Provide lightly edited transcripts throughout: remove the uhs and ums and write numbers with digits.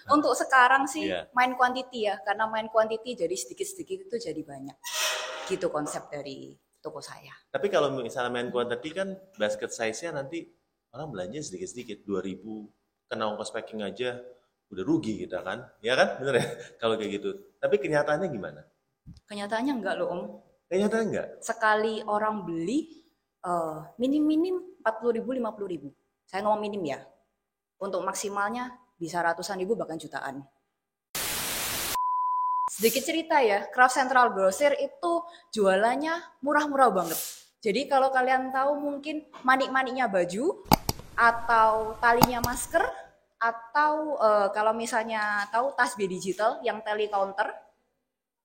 Untuk sekarang sih Iya. main quantity ya, karena main quantity jadi sedikit-sedikit itu jadi banyak. Gitu konsep dari toko saya. Tapi kalau misalnya main quantity kan basket size-nya nanti orang belanja sedikit-sedikit 2.000 kena ongkos packing aja udah rugi kita kan. Ya kan? Bener ya? Kalau kayak gitu. Tapi kenyataannya gimana? Kenyataannya enggak loh Om. Kenyataannya enggak. Sekali orang beli minim-minim 40.000, 50.000. Saya ngomong minim ya. Untuk maksimalnya bisa ratusan ribu bahkan jutaan. Sedikit cerita ya, Craft Central Grosir itu jualannya murah-murah banget. Jadi kalau kalian tahu mungkin manik-maniknya baju atau talinya masker atau kalau misalnya tahu tasbih digital yang tele counter,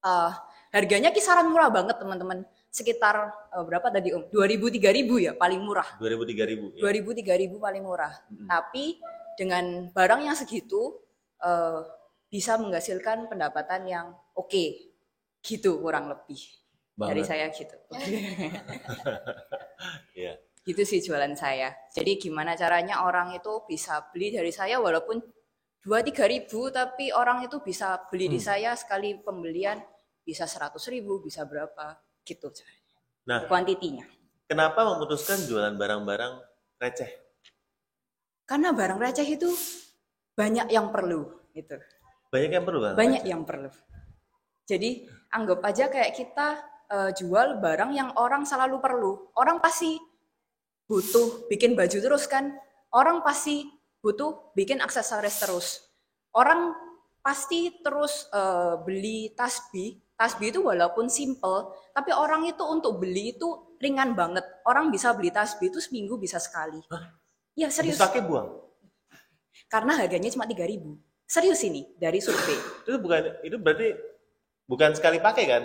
uh, harganya kisaran murah banget teman-teman. Sekitar berapa tadi Om? 2.000 3.000 ya paling murah. 2.000 3.000 ya. 2.000 3.000 paling murah. Tapi dengan barang yang segitu bisa menghasilkan pendapatan yang oke. Gitu kurang lebih. Dari Banget. saya gitu. Iya. Gitu sih jualan saya. Jadi gimana caranya orang itu bisa beli dari saya walaupun 2-3 ribu, tapi orang itu bisa beli di saya sekali pembelian bisa 100.000, bisa berapa gitu caranya. Nah, Kuantitinya. kenapa memutuskan jualan barang-barang receh? Karena barang receh itu banyak yang perlu gitu. Banyak yang perlu barang Banyak receh. yang perlu. Jadi anggap aja kayak kita jual barang yang orang selalu perlu. Orang pasti butuh bikin baju terus kan. Orang pasti butuh bikin aksesoris terus. Orang pasti terus beli tasbih. Tasbih itu walaupun simple, tapi orang itu untuk beli itu ringan banget. Orang bisa beli tasbih itu seminggu bisa sekali. Ya Habis serius. pakai buang. Karena harganya cuma 3.000. Serius ini dari survei. Itu berarti bukan sekali pakai kan?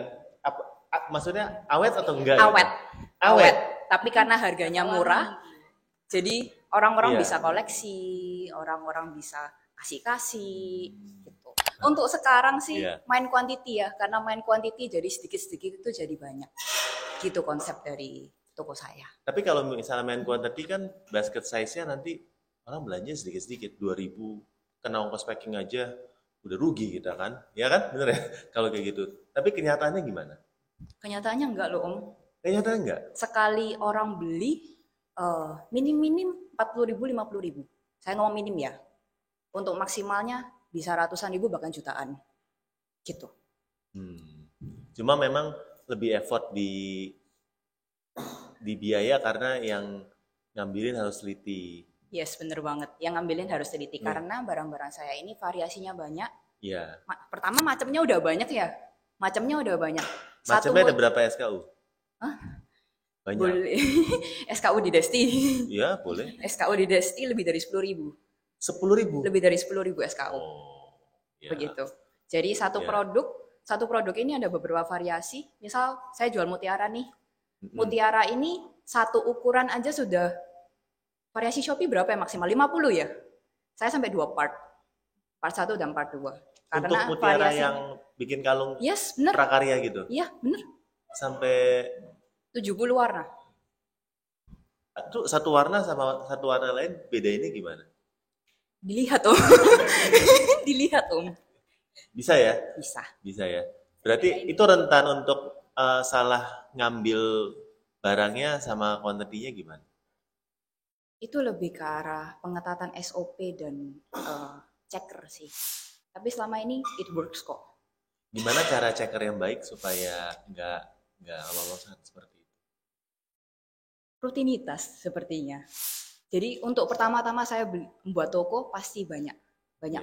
Maksudnya awet atau enggak? Awet. Gitu? Awet. Tapi karena harganya murah, jadi orang-orang Iya. bisa koleksi, orang-orang bisa kasih-kasih gitu. Untuk sekarang sih Iya. main quantity ya, karena main quantity jadi sedikit-sedikit itu jadi banyak. Gitu konsep dari toko saya. Tapi kalau misalnya main quantity kan basket size-nya nanti orang belanja sedikit-sedikit 2.000 kena ongkos packing aja udah rugi kita kan. Ya kan? Bener ya? Kalau kayak gitu. Tapi kenyataannya gimana? Kenyataannya enggak loh Om. Kenyataannya enggak. Sekali orang beli minim-minim 40.000, 50.000. Saya ngomong minim ya. Untuk maksimalnya bisa ratusan ribu bahkan jutaan. Gitu. Cuma memang lebih effort di biaya karena yang ngambilin harus teliti. Yes, bener banget. Yang ngambilin harus teliti karena barang-barang saya ini variasinya banyak. Iya. Pertama macamnya udah banyak ya. Macamnya udah banyak. Macamnya ada berapa SKU? Banyak. Boleh. SKU di Desti. Iya, boleh. SKU di Desti lebih dari 10.000. 10.000. Lebih dari 10.000 SKU. Oh, ya. Begitu. Jadi satu produk ini ada beberapa variasi. Misal saya jual mutiara nih. Mutiara ini satu ukuran aja sudah variasi Shopee berapa ya maksimal? 50 ya? Saya sampai 2 part. Part 1 dan part 2. Karena untuk mutiara yang bikin kalung prakarya gitu? Iya, bener. Sampai 70 warna. Itu satu warna sama satu warna lain beda ini gimana? Dilihat Om. Dilihat Om. Bisa ya? Bisa. Bisa ya. Berarti itu rentan untuk salah ngambil barangnya sama kuantitinya gimana? Itu lebih ke arah pengetatan SOP dan checker sih. Tapi selama ini it works kok. Gimana cara checker yang baik supaya nggak lolosan seperti itu? Rutinitas sepertinya. Jadi untuk pertama-tama saya membuat toko pasti banyak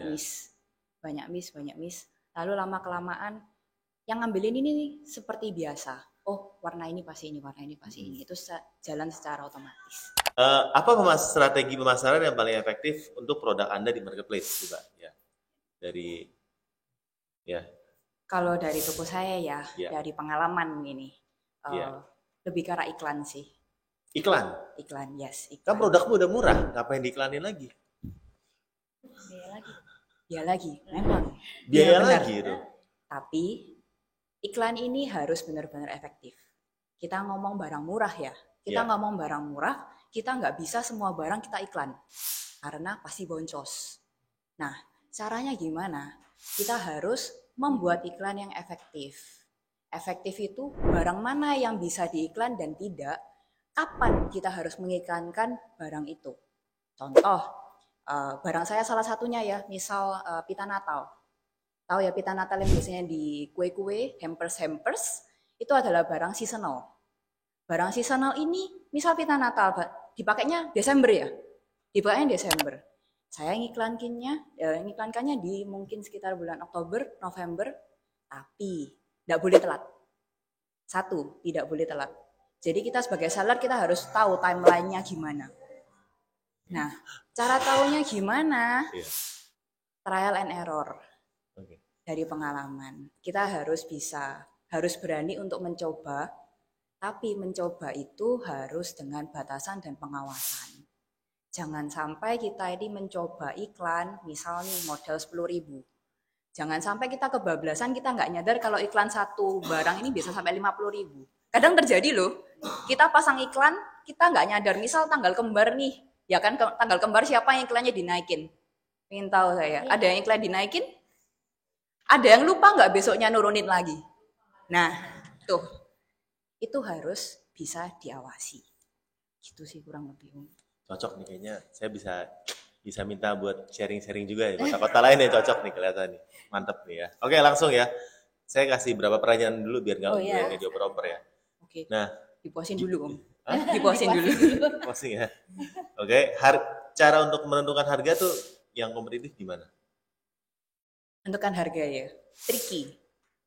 miss. Banyak miss. Lalu lama-kelamaan yang ngambilin ini nih seperti biasa. Oh, warna ini pasti ini, warna ini pasti ini. Itu jalan secara otomatis. Apa strategi pemasaran yang paling efektif untuk produk Anda di marketplace juga? Ya. Kalau dari toko saya ya, dari pengalaman ini, lebih ke arah iklan sih. Iklan, yes. Iklan. Kan produkmu udah murah, ngapain diiklanin lagi? Biaya lagi, memang. Biaya lagi itu. Tapi iklan ini harus benar-benar efektif. Kita ngomong barang murah ya. Kita ngomong barang murah, kita nggak bisa semua barang kita iklan. Karena pasti boncos. Nah, Caranya gimana? Kita harus membuat iklan yang efektif. Efektif itu barang mana yang bisa diiklan dan tidak, kapan kita harus mengiklankan barang itu. Contoh, barang saya salah satunya ya, misal pita Natal. Tahu ya pita Natal yang biasanya di kue-kue, hampers-hampers, itu adalah barang seasonal. Barang seasonal ini, misal pita Natal, dipakainya Desember ya, dipakainya Desember. Saya ngiklankannya di mungkin sekitar bulan Oktober, November, tapi tidak boleh telat. Satu, tidak boleh telat. Jadi kita sebagai seller kita harus tahu timeline-nya gimana. Nah, cara tahunya gimana? Trial and error. Dari pengalaman. Kita harus berani untuk mencoba, tapi mencoba itu harus dengan batasan dan pengawasan. Jangan sampai kita ini mencoba iklan, misalnya modal 10.000. Jangan sampai kita kebablasan, kita nggak nyadar kalau iklan satu barang ini bisa sampai 50.000. Kadang terjadi loh, kita pasang iklan, kita nggak nyadar. Misal tanggal kembar nih, ya kan tanggal kembar siapa yang iklannya dinaikin? Pengen tahu saya, ada yang iklan dinaikin? Ada yang lupa nggak besoknya nurunin lagi? Nah, tuh, itu harus bisa diawasi. Gitu sih kurang lebih. Cocok nih kayaknya, saya bisa minta buat sharing-sharing juga ya, kota-kota lain ya cocok nih kelihatan nih, mantep nih ya. Oke langsung ya, saya kasih berapa pertanyaan dulu biar nggak dioper-oper ya. Oke. Nah, dipuasin dulu Om. Dipuasin dulu. Puasing ya. Oke, cara untuk menentukan harga tuh yang kompetitif gimana? Tentukan harga ya, tricky.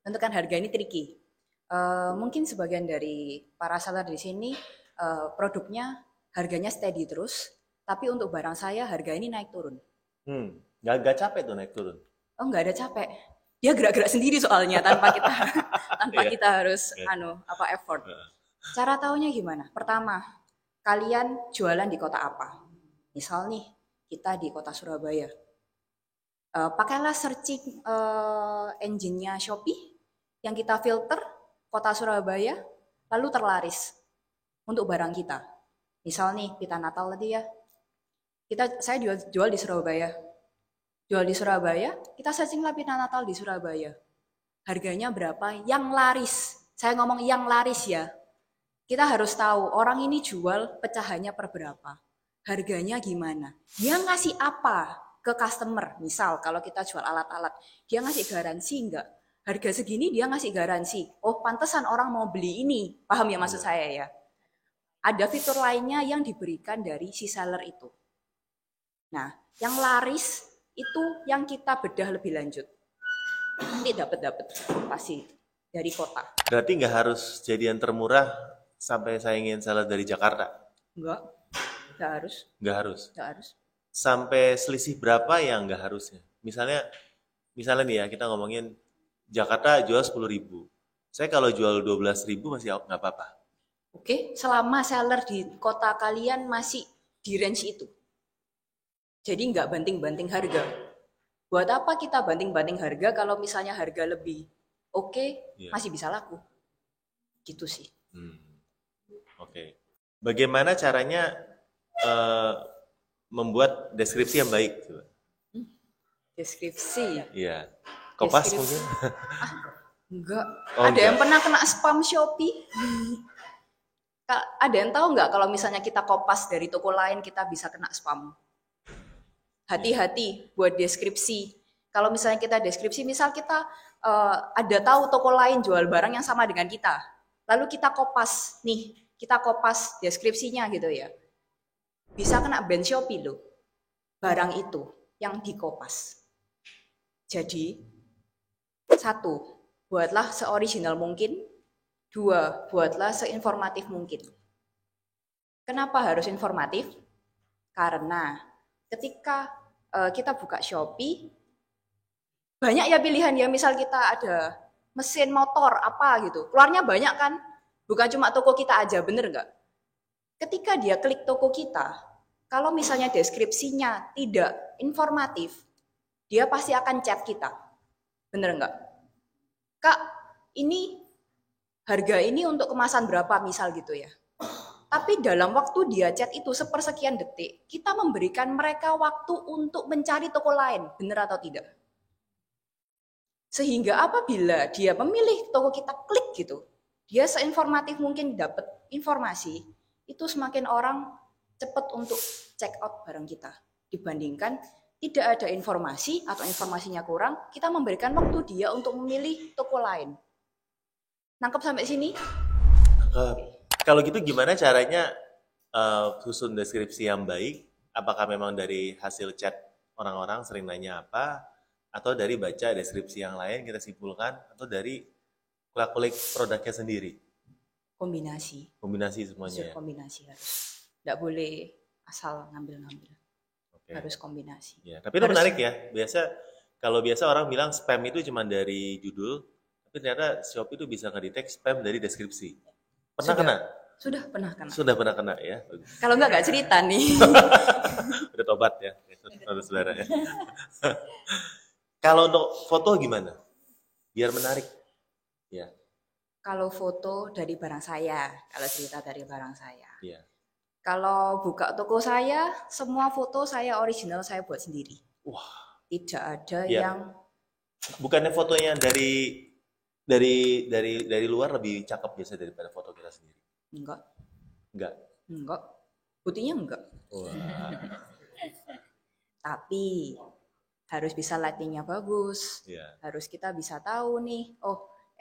Tentukan harga ini tricky. Mungkin sebagian dari para seller di sini produknya harganya steady terus, tapi untuk barang saya harga ini naik turun. Nggak capek tuh naik turun? Oh nggak ada capek. Dia gerak-gerak sendiri soalnya tanpa kita harus effort. Cara taunya gimana? Pertama, kalian jualan di kota apa? Misal nih kita di kota Surabaya. Pakailah searching engine-nya Shopee yang kita filter kota Surabaya, lalu terlaris untuk barang kita. Misal nih pita Natal tadi ya, saya jual di Surabaya. Jual di Surabaya, kita searching lah pita Natal di Surabaya. Harganya berapa? Yang laris. Saya ngomong yang laris ya. Kita harus tahu orang ini jual pecahannya per berapa. Harganya gimana? Dia ngasih apa ke customer? Misal kalau kita jual alat-alat, dia ngasih garansi enggak? Harga segini dia ngasih garansi. Oh, pantesan orang mau beli ini. Paham ya maksud saya ya? Ada fitur lainnya yang diberikan dari si seller itu. Nah, yang laris itu yang kita bedah lebih lanjut. Nanti dapat pasti dari kota. Berarti nggak harus jadi yang termurah sampai saya ingin seller dari Jakarta? Nggak harus. Nggak harus. Sampai selisih berapa yang nggak harusnya? Misalnya nih ya kita ngomongin Jakarta jual 10.000. Saya kalau jual 12.000 masih nggak apa-apa. Oke, selama seller di kota kalian masih di range itu. Jadi nggak banting-banting harga. Buat apa kita banting-banting harga kalau misalnya harga lebih masih bisa laku. Gitu sih. Oke. Bagaimana caranya membuat deskripsi yang baik? Deskripsi? Iya. Kompas mungkin? Enggak. Ada yang pernah kena spam Shopee? Ada yang tahu nggak kalau misalnya kita kopas dari toko lain kita bisa kena spam? Hati-hati buat deskripsi. Kalau misalnya kita deskripsi, misal kita ada tahu toko lain jual barang yang sama dengan kita, lalu kita kopas deskripsinya gitu ya, bisa kena ban Shopee loh, barang itu yang dikopas. Jadi, 1, buatlah seoriginal mungkin. 2, buatlah seinformatif mungkin. Kenapa harus informatif? Karena ketika kita buka Shopee, banyak ya pilihan ya. Misal kita ada mesin motor apa gitu, keluarnya banyak kan? Bukan cuma toko kita aja, bener nggak? Ketika dia klik toko kita, kalau misalnya deskripsinya tidak informatif, dia pasti akan chat kita. Bener nggak? Kak, ini harga ini untuk kemasan berapa misal gitu ya. Tapi dalam waktu dia chat itu sepersekian detik, kita memberikan mereka waktu untuk mencari toko lain, benar atau tidak? Sehingga apabila dia memilih toko kita, klik gitu, dia seinformatif mungkin dapat informasi, itu semakin orang cepat untuk check out barang kita. Dibandingkan tidak ada informasi atau informasinya kurang, kita memberikan waktu dia untuk memilih toko lain. Nangkep sampai sini? Kalau gitu gimana caranya susun deskripsi yang baik? Apakah memang dari hasil chat orang-orang sering nanya apa? Atau dari baca deskripsi yang lain kita simpulkan? Atau dari kulik produknya sendiri? Kombinasi. Kombinasi semuanya ya? Kombinasi harus. Tidak boleh asal ngambil-ngambil. Okay. Harus kombinasi. Ya, tapi itu menarik ya. Kalau biasa orang bilang spam itu cuma dari judul, tapi ternyata Shopee itu bisa ngedetect spam dari deskripsi. Pernah kena? Sudah pernah kena. Sudah pernah kena ya. Kalau enggak cerita nih. Udah tobat ya, saudara ya. Kalau untuk foto gimana? Biar menarik. Ya. Kalau foto dari barang saya, kalau cerita dari barang saya. Iya. Kalau buka toko saya, semua foto saya original saya buat sendiri. Wah. Tidak ada yang. Bukannya fotonya dari luar lebih cakep biasa daripada foto kita sendiri? Enggak. Buktinya enggak. Wah. Tapi harus bisa lightingnya bagus. Yeah. Harus kita bisa tahu nih,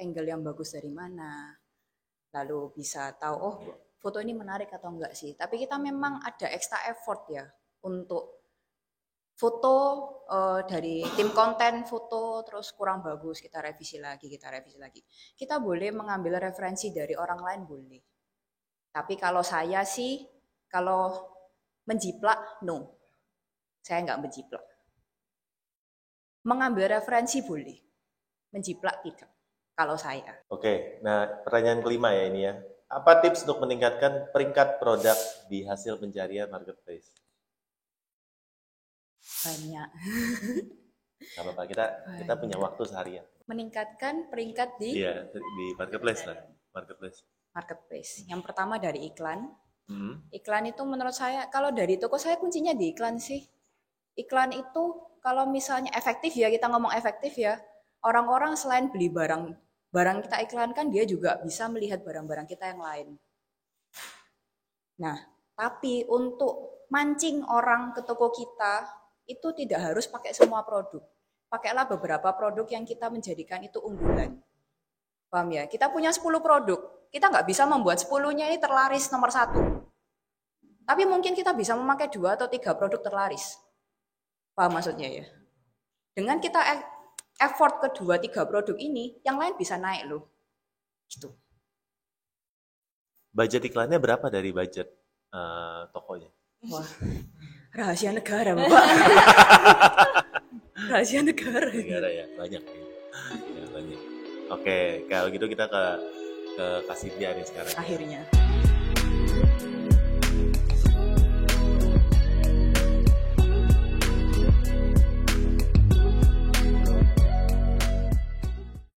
angle yang bagus dari mana. Lalu bisa tahu, foto ini menarik atau enggak sih. Tapi kita memang ada extra effort ya untuk foto dari tim konten foto terus kurang bagus, kita revisi lagi. Kita boleh mengambil referensi dari orang lain boleh. Tapi kalau saya sih, kalau menjiplak, no. Saya nggak menjiplak. Mengambil referensi boleh. Menjiplak tidak. Kalau saya. Oke, nah pertanyaan kelima ya ini ya. Apa tips untuk meningkatkan peringkat produk di hasil pencarian marketplace? Banyak. Gak apa-apa, kita punya waktu seharian. Meningkatkan peringkat di marketplace lah. Marketplace. Yang pertama dari iklan. Iklan itu menurut saya, kalau dari toko saya kuncinya di iklan sih. Iklan itu kalau misalnya efektif ya, kita ngomong efektif ya. Orang-orang selain beli barang kita iklankan, dia juga bisa melihat barang-barang kita yang lain. Nah, tapi untuk mancing orang ke toko kita, itu tidak harus pakai semua produk. Pakailah beberapa produk yang kita menjadikan itu unggulan. Paham ya? Kita punya 10 produk. Kita nggak bisa membuat 10-nya ini terlaris nomor 1. Tapi mungkin kita bisa memakai 2 atau 3 produk terlaris. Paham maksudnya ya? Dengan kita effort ke 2-3 produk ini, yang lain bisa naik loh. Gitu. Budget iklannya berapa dari budget tokonya? Wah, rahasia negara, Bapak. Rahasia negara. Negara ya, banyak. Ya, banyak. Oke, kalau gitu kita ke Kak Cynthia nih sekarang. Akhirnya.